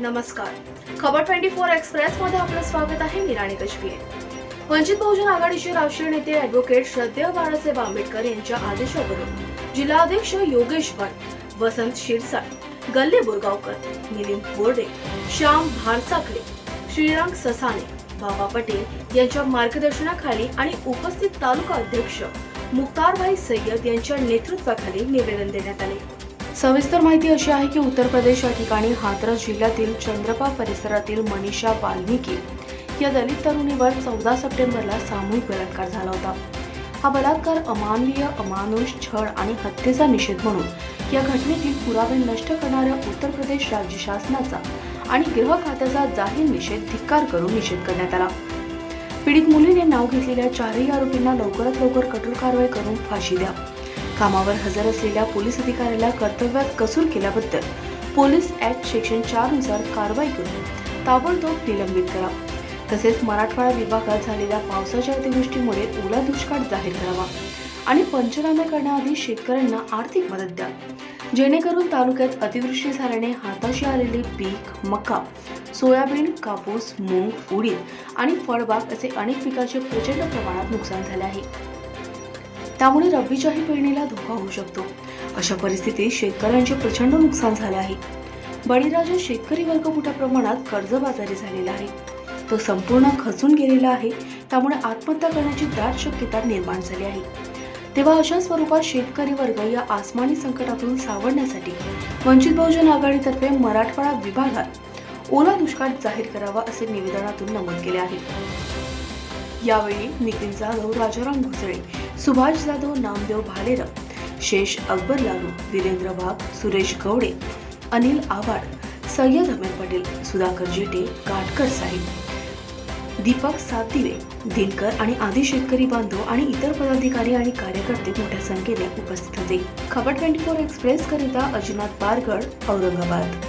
नमस्कार. खबर 24 एक्सप्रेस मध्ये आपलं स्वागत आहे. मी राणी कशपिये. वंचित बहुजन आघाडीचे राष्ट्रीय नेते ॲडव्होकेट श्रद्धेय बाळासाहेब आंबेडकर यांच्या आदेशावरून जिल्हाध्यक्ष योगेश भट, वसंत शिरसाट, गल्ले बोरगावकर, मिलिंद बोर्डे, श्याम भारसाखळे, श्रीरंग ससाने, बाबा पटेल यांच्या मार्गदर्शनाखाली आणि उपस्थित तालुका अध्यक्ष मुख्तारभाई सय्यद यांच्या नेतृत्वाखाली निवेदन देण्यात आले. सविस्तर माहिती अशी आहे की उत्तर प्रदेश या ठिकाणी हाथरस जिल्ह्यातील चंद्रपा परिसरातील मनीषा वाल्मिकी या दलित तरुणीवर 14 सप्टेंबरला सामूहिक बलात्कार झाला होता. हा बलात्कार अमानवीय, अमानुष, छळ आणि हत्येचा निषेध म्हणून या घटनेतील पुरावे नष्ट करणाऱ्या उत्तर प्रदेश राज्य शासनाचा आणि गृह खात्याचा जाहीर धिक्कार करून निषेध करण्यात आला. पीडित मुलीने नाव घेतलेल्या चारही आरोपींना लवकरात लवकर कठोर कारवाई करून फाशी द्या. कामावर हजर असलेल्या पोलीस अधिकाऱ्याला कर्तव्यात कसूर केल्याबद्दल पोलीस ऍक्ट सेक्शन 4 नुसार कारवाई करून ताबडतोब निलंबित करा. तसेच मराठवाडा विभागात झालेल्या पावसाच्या अतिवृष्टीमुळे ओला दुष्काळ जाहीर करावा आणि पंचनामे करण्याआधी शेतकऱ्यांना आर्थिक मदत द्या, जेणेकरून तालुक्यात अतिवृष्टी झाल्याने हाताशी आलेले पीक, मका, सोयाबीन, कापूस, मूग, उडीद आणि फळबाग असे अनेक पिकांचे प्रचंड प्रमाणात नुकसान झाले आहे. त्यामुळे रब्बीच्याही पेरणीला धोका होऊ शकतो. अशा परिस्थितीत शेतकऱ्यांचे प्रचंड नुकसान झाले आहे. बळीराजा शेतकरी वर्ग मोठ्या प्रमाणात कर्जबाजारी झालेला आहे. तो संपूर्ण खचून गेलेला आहे. त्यामुळे आत्महत्या करण्याची दाट शक्यता निर्माण झाली आहे. तेव्हा अशा स्वरूपात शेतकरी वर्ग या आसमानी संकटातून सावरण्यासाठी वंचित बहुजन आघाडीतर्फे मराठवाडा विभागात ओला दुष्काळ जाहीर करावा असे निवेदनातून नमूद केले आहे. यावेळी नितीन जाधव, राजाराम घुसळे, सुभाष जाधव, नामदेव भालेराव, शेष अकबर लालू, वीरेंद्र वाघ, सुरेश गवडे, अनिल आवाड, सय्यद अमीर पटेल, सुधाकर जेटे, काटकर साहेब, दीपक सातदिवे, दिनकर आणि आदी शेतकरी बांधव आणि इतर पदाधिकारी आणि कार्यकर्ते मोठ्या संख्येने उपस्थित होते. खबर 24 एक्सप्रेस करिता अजिनाथ बारगड, औरंगाबाद.